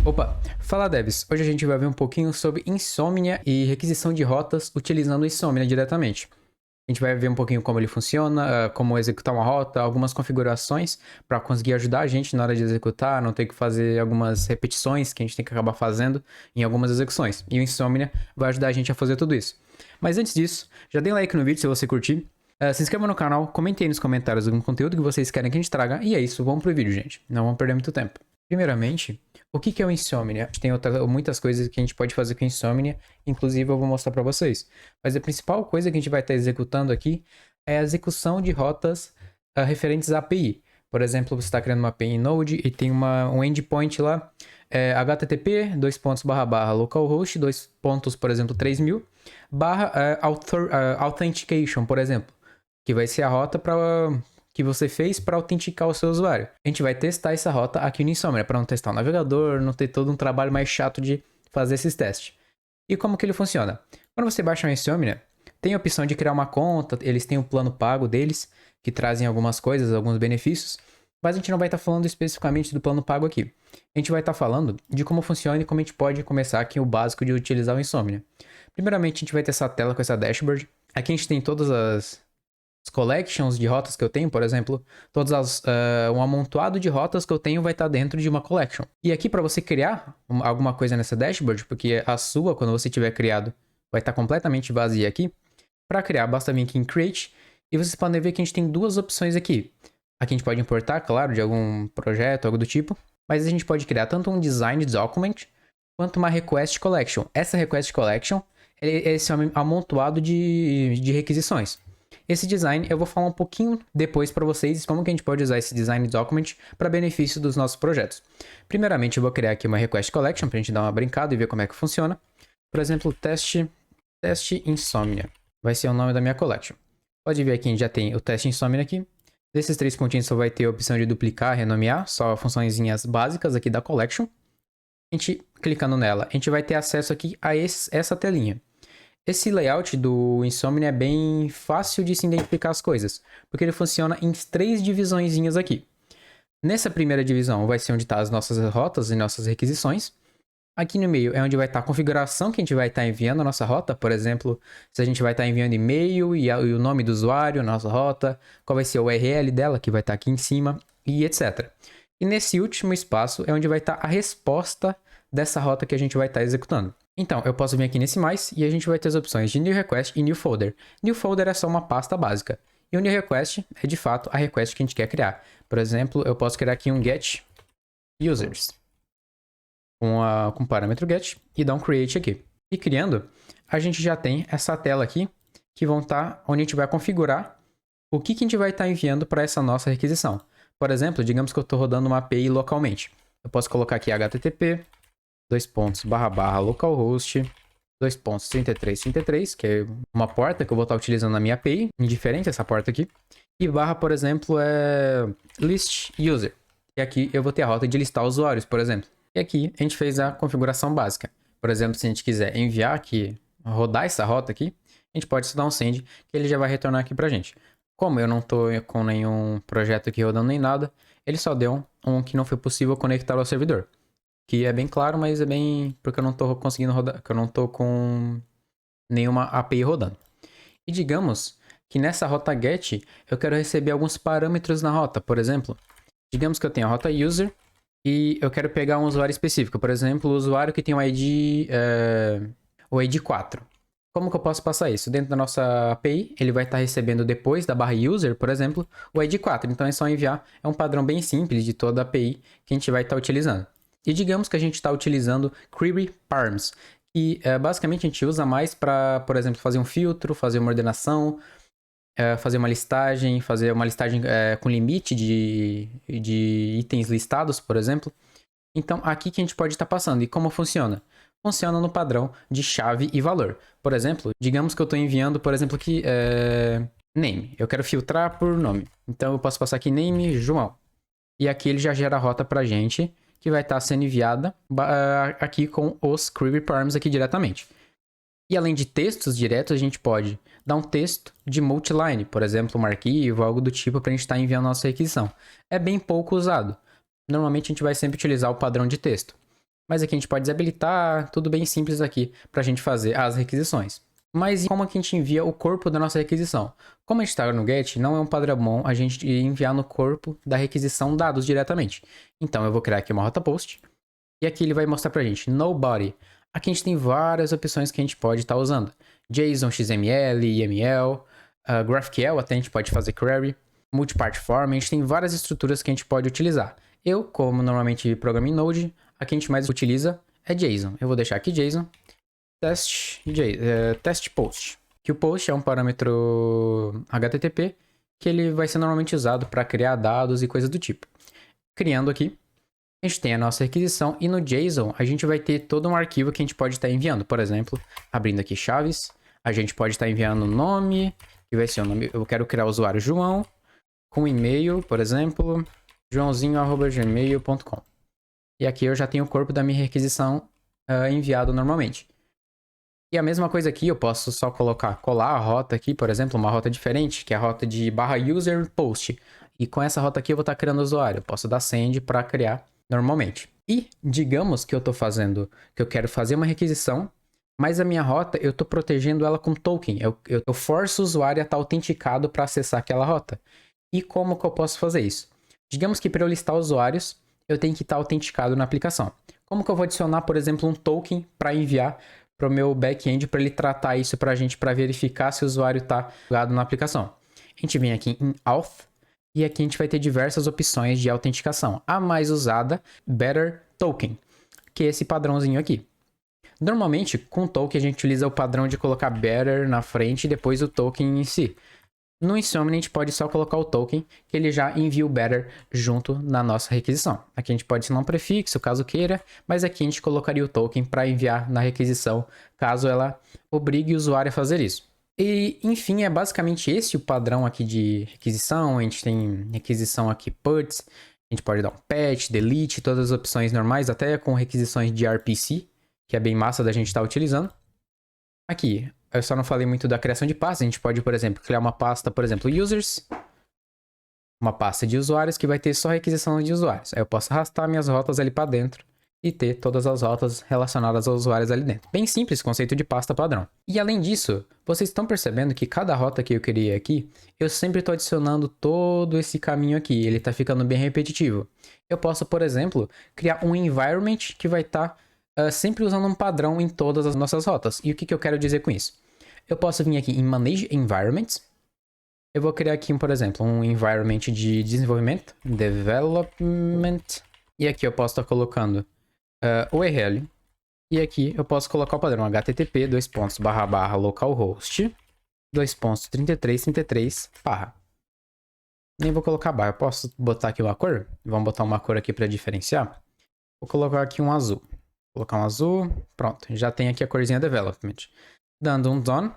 Opa, fala devs, hoje a gente vai ver um pouquinho sobre Insomnia e requisição de rotas utilizando o Insomnia diretamente. A gente vai ver um pouquinho como ele funciona, como executar uma rota, algumas configurações para conseguir ajudar a gente na hora de executar, não ter que fazer algumas repetições que a gente tem que acabar fazendo em algumas execuções. E o Insomnia vai ajudar a gente a fazer tudo isso. Mas antes disso, já dê like no vídeo se você curtir, se inscreva no canal, comente aí nos comentários algum conteúdo que vocês querem que a gente traga, e é isso, vamos pro vídeo, gente. Não vamos perder muito tempo. Primeiramente, o que é o Insomnia? A gente tem muitas coisas que a gente pode fazer com o Insomnia, inclusive eu vou mostrar para vocês. Mas a principal coisa que a gente vai estar executando aqui é a execução de rotas referentes à API. Por exemplo, você está criando uma API em Node e tem um endpoint lá, http localhost por exemplo 3000 authentication, por exemplo, que vai ser a rota que você fez para autenticar o seu usuário. A gente vai testar essa rota aqui no Insomnia, para não testar o navegador, não ter todo um trabalho mais chato de fazer esses testes. E como que ele funciona? Quando você baixa o Insomnia, tem a opção de criar uma conta, eles têm o plano pago deles, que trazem algumas coisas, alguns benefícios, mas a gente não vai estar falando especificamente do plano pago aqui. A gente vai estar falando de como funciona e como a gente pode começar aqui o básico de utilizar o Insomnia. Primeiramente, a gente vai ter essa tela com essa dashboard. Aqui a gente tem todas as collections de rotas que eu tenho, por exemplo, um amontoado de rotas que eu tenho vai estar dentro de uma collection. E aqui para você criar alguma coisa nessa dashboard, porque a sua, quando você tiver criado, vai estar completamente vazia aqui. Para criar, basta vir aqui em Create e vocês podem ver que a gente tem duas opções aqui. Aqui a gente pode importar, claro, de algum projeto, algo do tipo, mas a gente pode criar tanto um design document quanto uma request collection. Essa request collection é esse amontoado de requisições. Esse design eu vou falar um pouquinho depois para vocês como que a gente pode usar esse design document para benefício dos nossos projetos. Primeiramente eu vou criar aqui uma request collection para a gente dar uma brincada e ver como é que funciona. Por exemplo, teste Insomnia vai ser o nome da minha collection. Pode ver aqui, a gente já tem o teste Insomnia aqui. Desses três pontinhos só vai ter a opção de duplicar, renomear, só funçõezinhas básicas aqui da collection. A gente clicando nela, a gente vai ter acesso aqui a essa telinha. Esse layout do Insomnia é bem fácil de se identificar as coisas, porque ele funciona em três divisõezinhas aqui. Nessa primeira divisão vai ser onde estão as nossas rotas e nossas requisições. Aqui no meio é onde vai estar a configuração que a gente vai estar enviando a nossa rota, por exemplo, se a gente vai estar enviando e-mail e o nome do usuário, a nossa rota, qual vai ser o URL dela, que vai estar aqui em cima, e etc. E nesse último espaço é onde vai estar a resposta dessa rota que a gente vai estar executando. Então, eu posso vir aqui nesse mais e a gente vai ter as opções de New Request e New Folder. New Folder é só uma pasta básica. E o New Request é de fato a request que a gente quer criar. Por exemplo, eu posso criar aqui um Get Users com parâmetro Get e dar um Create aqui. E criando, a gente já tem essa tela aqui que vão estar onde a gente vai configurar o que a gente vai estar enviando para essa nossa requisição. Por exemplo, digamos que eu estou rodando uma API localmente. Eu posso colocar aqui http localhost 3333, que é uma porta que eu vou estar utilizando na minha API, indiferente essa porta aqui, e barra, por exemplo, é list user. E aqui eu vou ter a rota de listar usuários, por exemplo. E aqui a gente fez a configuração básica. Por exemplo, se a gente quiser enviar aqui, rodar essa rota aqui, a gente pode dar um send, que ele já vai retornar aqui pra gente. Como eu não estou com nenhum projeto aqui rodando nem nada, ele só deu um que não foi possível conectar ao servidor. Que é bem claro, mas é bem porque eu não tô conseguindo rodar, que eu não tô com nenhuma API rodando. E digamos que nessa rota get eu quero receber alguns parâmetros na rota. Por exemplo, digamos que eu tenho a rota user e eu quero pegar um usuário específico. Por exemplo, o usuário que tem o ID 4. Como que eu posso passar isso? Dentro da nossa API, ele vai estar recebendo depois da barra user, por exemplo, o ID 4. Então é só enviar. É um padrão bem simples de toda a API que a gente vai estar utilizando. E digamos que a gente está utilizando Query Params, que basicamente a gente usa mais para, por exemplo, fazer um filtro, fazer uma ordenação, fazer uma listagem com limite de itens listados, por exemplo. Então, aqui que a gente pode estar passando. E como funciona? Funciona no padrão de chave e valor. Por exemplo, digamos que eu estou enviando, por exemplo, aqui name. Eu quero filtrar por nome. Então, eu posso passar aqui name João. E aqui ele já gera a rota para a gente, que vai estar sendo enviada aqui com os Query Params aqui diretamente. E além de textos diretos, a gente pode dar um texto de multiline, por exemplo, um arquivo, algo do tipo, para a gente estar enviando a nossa requisição. É bem pouco usado. Normalmente a gente vai sempre utilizar o padrão de texto. Mas aqui a gente pode desabilitar, tudo bem simples aqui para a gente fazer as requisições. Mas como que a gente envia o corpo da nossa requisição? Como a gente está no GET, não é um padrão bom a gente enviar no corpo da requisição dados diretamente. Então eu vou criar aqui uma rota post. E aqui ele vai mostrar pra gente nobody. Aqui a gente tem várias opções que a gente pode estar usando. JSON, XML, YML, GraphQL, até a gente pode fazer query. Multipart form, a gente tem várias estruturas que a gente pode utilizar. Eu, como normalmente programo em Node, a que a gente mais utiliza é JSON. Eu vou deixar aqui JSON, test post. Que o post é um parâmetro HTTP que ele vai ser normalmente usado para criar dados e coisas do tipo. Criando aqui, a gente tem a nossa requisição e no JSON a gente vai ter todo um arquivo que a gente pode estar enviando. Por exemplo, abrindo aqui chaves, a gente pode estar enviando o nome, que vai ser o nome, eu quero criar o usuário João, com e-mail, por exemplo, joãozinho@gmail.com. E aqui eu já tenho o corpo da minha requisição enviado normalmente. E a mesma coisa aqui, eu posso só colar a rota aqui, por exemplo, uma rota diferente, que é a rota de /user post. E com essa rota aqui eu vou estar criando o usuário. Eu posso dar send para criar normalmente. E digamos que eu estou fazendo, que eu quero fazer uma requisição, mas a minha rota eu estou protegendo ela com token. Eu forço o usuário a estar autenticado para acessar aquela rota. E como que eu posso fazer isso? Digamos que para eu listar usuários, eu tenho que estar autenticado na aplicação. Como que eu vou adicionar, por exemplo, um token para enviar para o meu back-end para ele tratar isso para a gente, para verificar se o usuário está logado na aplicação? A gente vem aqui em Auth e aqui a gente vai ter diversas opções de autenticação. A mais usada, Better Token, que é esse padrãozinho aqui. Normalmente, com token a gente utiliza o padrão de colocar Better na frente e depois o token em si. No Insomnia, a gente pode só colocar o token, que ele já envia o better junto na nossa requisição. Aqui a gente pode assinar um prefixo, caso queira, mas aqui a gente colocaria o token para enviar na requisição, caso ela obrigue o usuário a fazer isso. E, enfim, é basicamente esse o padrão aqui de requisição. A gente tem requisição aqui puts, a gente pode dar um patch, delete, todas as opções normais, até com requisições de RPC, que é bem massa da gente estar utilizando. Aqui, eu só não falei muito da criação de pastas. A gente pode, por exemplo, criar uma pasta, por exemplo, users. Uma pasta de usuários que vai ter só requisição de usuários. Aí eu posso arrastar minhas rotas ali para dentro e ter todas as rotas relacionadas aos usuários ali dentro. Bem simples, conceito de pasta padrão. E além disso, vocês estão percebendo que cada rota que eu criei aqui, eu sempre estou adicionando todo esse caminho aqui. Ele está ficando bem repetitivo. Eu posso, por exemplo, criar um environment que vai estar sempre usando um padrão em todas as nossas rotas. E o que eu quero dizer com isso? Eu posso vir aqui em Manage Environments. Eu vou criar aqui, por exemplo, um environment de desenvolvimento, development. E aqui eu posso estar colocando URL. E aqui eu posso colocar o padrão HTTP, localhost, 3333, barra. Nem vou colocar barra, eu posso botar aqui uma cor? Vamos botar uma cor aqui para diferenciar. Vou colocar aqui um azul. Vou colocar um azul, pronto. Já tem aqui a corzinha development. Dando um done.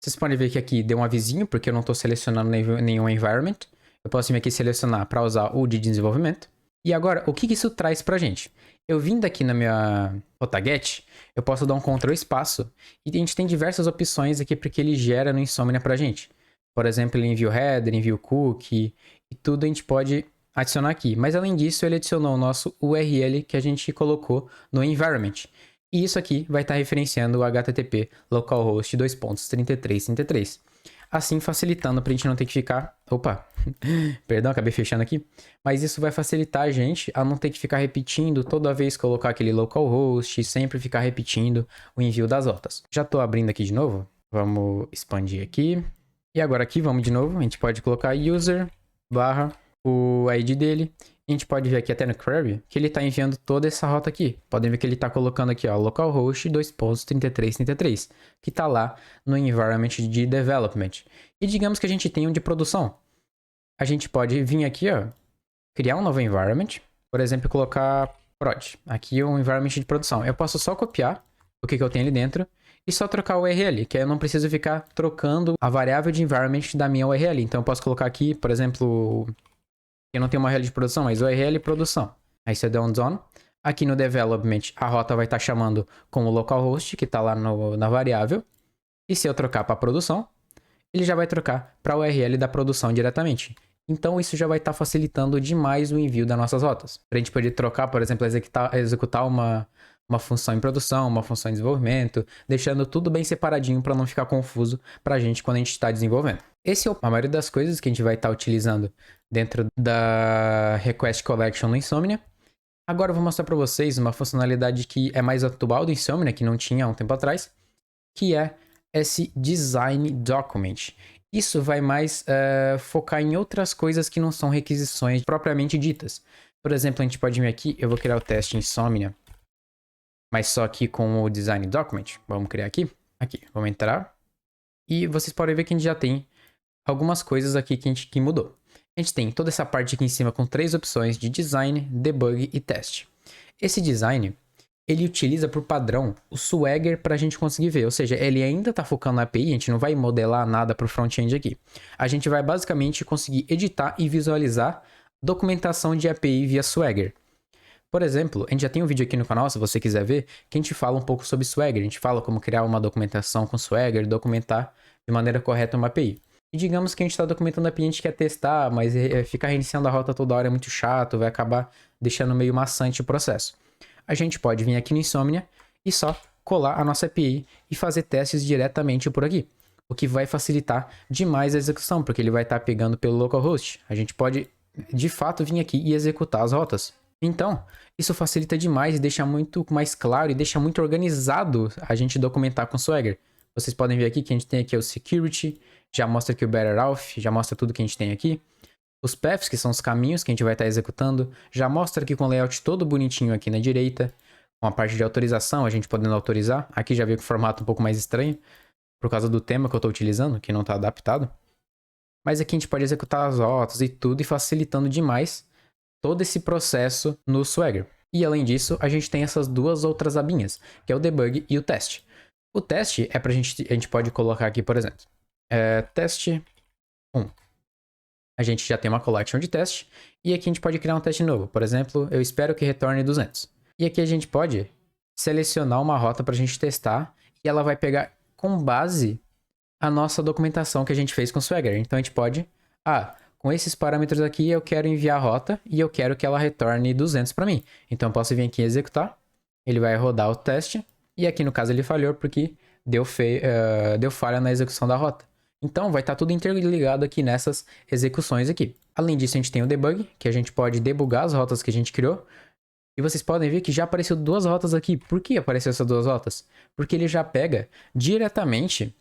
Vocês podem ver que aqui deu um avisinho, porque eu não estou selecionando nenhum environment. Eu posso vir aqui selecionar para usar o de desenvolvimento. E agora, o que isso traz para a gente? Eu vim daqui na minha rota get, eu posso dar um Ctrl espaço, e a gente tem diversas opções aqui porque ele gera no Insomnia para a gente. Por exemplo, ele envia o header, envia o cookie, e tudo a gente pode adicionar aqui. Mas além disso, ele adicionou o nosso URL que a gente colocou no environment. E isso aqui vai estar referenciando o HTTP localhost 3333. Assim facilitando para a gente não ter que ficar... Opa, perdão, acabei fechando aqui. Mas isso vai facilitar a gente a não ter que ficar repetindo toda vez que colocar aquele localhost, sempre ficar repetindo o envio das rotas. Já estou abrindo aqui de novo. Vamos expandir aqui. E agora aqui, vamos de novo. A gente pode colocar user barra o ID dele. A gente pode ver aqui até no query que ele está enviando toda essa rota aqui. Podem ver que ele está colocando aqui, ó, localhost 3333, que está lá no environment de development. E digamos que a gente tem um de produção. A gente pode vir aqui, ó, criar um novo environment, por exemplo, colocar prod. Aqui é um environment de produção. Eu posso só copiar o que eu tenho ali dentro e só trocar o URL, que aí eu não preciso ficar trocando a variável de environment da minha URL. Então eu posso colocar aqui, por exemplo... Eu não tenho uma URL de produção, mas URL produção. Aí você dá um done. Aqui no development, a rota vai estar chamando com o localhost, que está lá na variável. E se eu trocar para produção, ele já vai trocar para a URL da produção diretamente. Então isso já vai estar facilitando demais o envio das nossas rotas. Para a gente poder trocar, por exemplo, executar uma função em produção, uma função em desenvolvimento, deixando tudo bem separadinho para não ficar confuso para a gente quando a gente está desenvolvendo. Esse é a maioria das coisas que a gente vai estar utilizando dentro da Request Collection no Insomnia. Agora eu vou mostrar para vocês uma funcionalidade que é mais atual do Insomnia, que não tinha há um tempo atrás, que é esse Design Document. Isso vai mais focar em outras coisas que não são requisições propriamente ditas. Por exemplo, a gente pode vir aqui, eu vou criar o teste Insomnia, mas só aqui com o Design Document. Vamos criar aqui. Aqui, vamos entrar. E vocês podem ver que a gente já tem algumas coisas aqui que mudou. A gente tem toda essa parte aqui em cima com 3 opções de Design, Debug e Teste. Esse Design, ele utiliza por padrão o Swagger para a gente conseguir ver. Ou seja, ele ainda está focando na API, a gente não vai modelar nada para o front-end aqui. A gente vai basicamente conseguir editar e visualizar documentação de API via Swagger. Por exemplo, a gente já tem um vídeo aqui no canal, se você quiser ver, que a gente fala um pouco sobre Swagger. A gente fala como criar uma documentação com Swagger, documentar de maneira correta uma API. E digamos que a gente está documentando a API, a gente quer testar, mas ficar reiniciando a rota toda hora é muito chato, vai acabar deixando meio maçante o processo. A gente pode vir aqui no Insomnia e só colar a nossa API e fazer testes diretamente por aqui. O que vai facilitar demais a execução, porque ele vai estar pegando pelo localhost. A gente pode, de fato, vir aqui e executar as rotas. Então, isso facilita demais e deixa muito mais claro e deixa muito organizado a gente documentar com Swagger. Vocês podem ver aqui que a gente tem aqui o Security, já mostra aqui o Better Off, já mostra tudo que a gente tem aqui. Os paths, que são os caminhos que a gente vai estar executando, já mostra aqui com o layout todo bonitinho aqui na direita. Com a parte de autorização, a gente podendo autorizar. Aqui já veio com o formato um pouco mais estranho, por causa do tema que eu estou utilizando, que não está adaptado. Mas aqui a gente pode executar as rotas e tudo, e facilitando demais todo esse processo no Swagger. E além disso, a gente tem essas duas outras abinhas, que é o debug e o teste. O teste é a gente pode colocar aqui, por exemplo, teste 1. A gente já tem uma collection de teste, e aqui a gente pode criar um teste novo. Por exemplo, eu espero que retorne 200. E aqui a gente pode selecionar uma rota para a gente testar, e ela vai pegar com base a nossa documentação que a gente fez com o Swagger. Então a gente pode, com esses parâmetros aqui eu quero enviar a rota e eu quero que ela retorne 200 para mim. Então eu posso vir aqui e executar, ele vai rodar o teste, e aqui no caso ele falhou porque deu falha na execução da rota. Então vai estar tudo interligado aqui nessas execuções aqui. Além disso a gente tem o debug, que a gente pode debugar as rotas que a gente criou. E vocês podem ver que já apareceu 2 rotas aqui. Por que apareceu essas 2 rotas? Porque ele já pega diretamente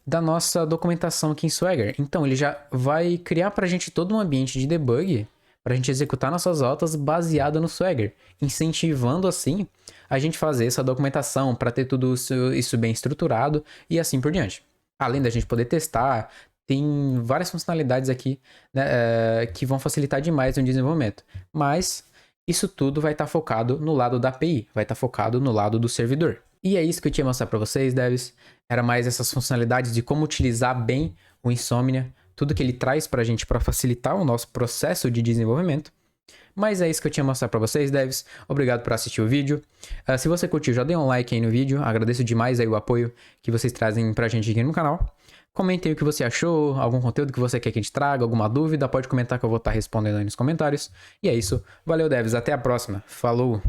da nossa documentação aqui em Swagger. Então ele já vai criar para a gente todo um ambiente de debug para a gente executar nossas rotas baseado no Swagger, incentivando assim a gente fazer essa documentação para ter tudo isso bem estruturado e assim por diante. Além da gente poder testar, tem várias funcionalidades aqui, né, que vão facilitar demais o desenvolvimento. Mas isso tudo vai estar focado no lado da API, vai estar focado no lado do servidor. E é isso que eu tinha mostrado para vocês, devs. Era mais essas funcionalidades de como utilizar bem o Insomnia, tudo que ele traz para a gente para facilitar o nosso processo de desenvolvimento. Mas é isso que eu tinha mostrado para vocês, devs. Obrigado por assistir o vídeo. Se você curtiu, já dê um like aí no vídeo. Agradeço demais aí o apoio que vocês trazem pra gente aqui no canal. Comentem o que você achou, algum conteúdo que você quer que a gente traga, alguma dúvida, pode comentar que eu vou estar respondendo aí nos comentários. E é isso. Valeu, devs. Até a próxima. Falou!